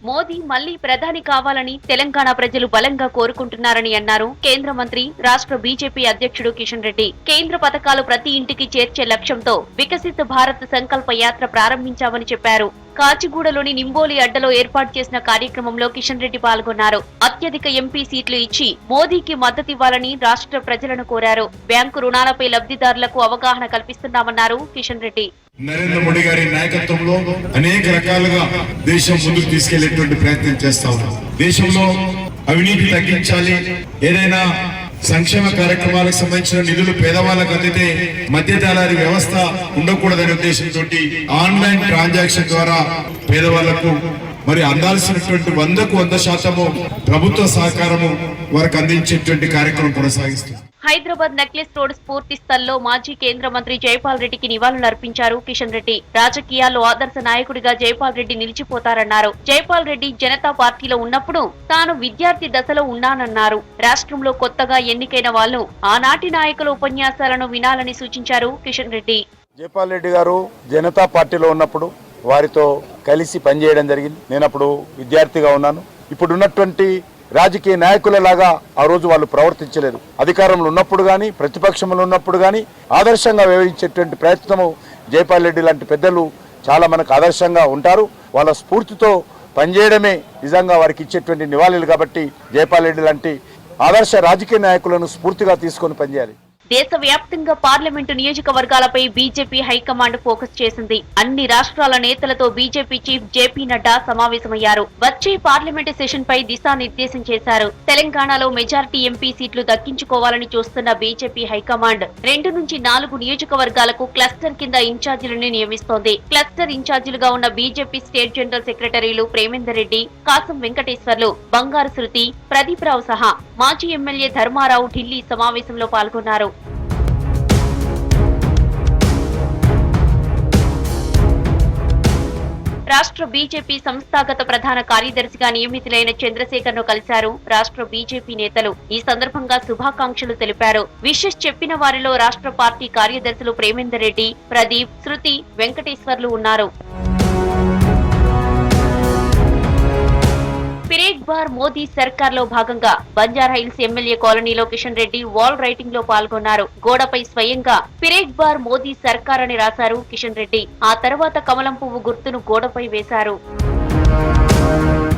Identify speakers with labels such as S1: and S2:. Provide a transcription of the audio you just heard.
S1: మోదీ మళ్లీ ప్రధాని కావాలని తెలంగాణ ప్రజలు బలంగా కోరుకుంటున్నారని అన్నారు కేంద్ర మంత్రి రాష్ట్ర బీజేపీ అధ్యక్షుడు కిషన్ రెడ్డి. కేంద్ర పథకాలు ప్రతి ఇంటికి చేర్చే లక్ష్యంతో వికసిత్ భారత్ సంకల్ప యాత్ర ప్రారంభించామని చెప్పారు. కాచిగూడలోని నింబోలి అడ్డలో ఏర్పాటు చేసిన కార్యక్రమంలో కిషన్ రెడ్డి పాల్గొన్నారు. అత్యధిక ఎంపీ సీట్లు ఇచ్చి మోదీకి మద్దతివ్వాలని రాష్ట్ర ప్రజలను కోరారు. బ్యాంకు రుణాలపై లబ్ధిదారులకు అవగాహన కల్పిస్తున్నామన్నారు కిషన్ రెడ్డి.
S2: నరేంద్ర మోడీ గారి నాయకత్వంలో అనేక రకాలుగా దేశం ముందుకు తీసుకెళ్లేటువంటి ప్రయత్నం చేస్తా ఉన్నాం. దేశంలో అవినీతి తగ్గించాలి, ఏదైనా సంక్షేమ కార్యక్రమాలకు సంబంధించిన నిధులు పేదవాళ్ళకు అందితే మధ్యదళారీ వ్యవస్థ ఉండకూడదనే ఉద్దేశంతో ఆన్లైన్ ట్రాన్సాక్షన్ ద్వారా పేదవాళ్లకు మరి అందాల్సినటువంటి 100కు 100% ప్రభుత్వ సహకారము వారికి అందించేటువంటి కార్యక్రమం కొనసాగిస్తుంది.
S1: హైదరాబాద్ నెక్లెస్ రోడ్ స్ఫూర్తి స్థల్లో మాజీ కేంద్ర మంత్రి జైపాల్ రెడ్డికి నివాళులర్పించారు కిషన్ రెడ్డి. రాజకీయాల్లో ఆదర్శ నాయకుడిగా జైపాల్ రెడ్డి నిలిచిపోతారన్నారు. జైపాల్ రెడ్డి జనతా పార్టీలో ఉన్నప్పుడు తాను విద్యార్థి దశలో ఉన్నానన్నారు. రాష్ట్రంలో కొత్తగా ఎన్నికైన వాళ్లు ఆనాటి నాయకుల ఉపన్యాసాలను వినాలని సూచించారు కిషన్ రెడ్డి.
S3: జైపాల్ రెడ్డి గారు జనతా పార్టీలో ఉన్నప్పుడు వారితో కలిసి పనిచేయడం జరిగింది. నేను అప్పుడు విద్యార్థిగా ఉన్నాను. ఇప్పుడు ఉన్నటువంటి రాజకీయ నాయకులలాగా ఆ రోజు వాళ్ళు ప్రవర్తించలేదు. అధికారంలో ఉన్నప్పుడు కానీ ప్రతిపక్షంలో ఉన్నప్పుడు కానీ ఆదర్శంగా వ్యవహరించేటువంటి ప్రయత్నము జైపాల్ రెడ్డి లాంటి పెద్దలు చాలా మనకు ఆదర్శంగా ఉంటారు. వాళ్ళ స్ఫూర్తితో పనిచేయడమే నిజంగా వారికి ఇచ్చేటువంటి నివాళులు. కాబట్టి జైపాల్ రెడ్డి లాంటి ఆదర్శ రాజకీయ నాయకులను స్ఫూర్తిగా తీసుకొని పనిచేయాలి.
S1: దేశవ్యాప్తంగా పార్లమెంటు నియోజకవర్గాలపై బీజేపీ హైకమాండ్ ఫోకస్ చేసింది. అన్ని రాష్ట్రాల నేతలతో బీజేపీ చీఫ్ జేపీ నడ్డా సమావేశమయ్యారు. వచ్చే పార్లమెంటు సెషన్ పై దిశానిర్దేశం చేశారు. తెలంగాణలో మెజారిటీ ఎంపీ సీట్లు దక్కించుకోవాలని చూస్తున్న బీజేపీ హైకమాండ్ 2 నుంచి 4 నియోజకవర్గాలకు క్లస్టర్ కింద ఇన్ఛార్జీలను నియమిస్తోంది. క్లస్టర్ ఇన్ఛార్జీలుగా ఉన్న బీజేపీ స్టేట్ జనరల్ సెక్రటరీలు ప్రేమేందర్ రెడ్డి, కాసం వెంకటేశ్వర్లు, బంగారు శృతి, ప్రదీప్ రావు సహా మాజీ ఎమ్మెల్యే ధర్మారావు ఢిల్లీ సమావేశంలో పాల్గొన్నారు. రాష్ట్ర బీజేపీ సంస్థాగత ప్రధాన కార్యదర్శిగా నియమితులైన చంద్రశేఖర్ ను కలిశారు రాష్ట్ర బీజేపీ నేతలు. ఈ సందర్భంగా శుభాకాంక్షలు తెలిపారు. విషెస్ చెప్పిన వారిలో రాష్ట్ర పార్టీ కార్యదర్శులు ప్రేమేందర్ రెడ్డి, ప్రదీప్, శృతి, వెంకటేశ్వర్లు ఉన్నారు. పిరేక్ బార్ మోదీ సర్కార్ లో భాగంగా బంజారాహిల్స్ ఎమ్మెల్యే కాలనీలో కిషన్ రెడ్డి వాల్ రైటింగ్ లో పాల్గొన్నారు. గోడపై స్వయంగా పిరేక్ బార్ మోదీ సర్కార్ అని రాశారు కిషన్ రెడ్డి. ఆ తర్వాత కమలం పువ్వు గుర్తును గోడపై వేశారు.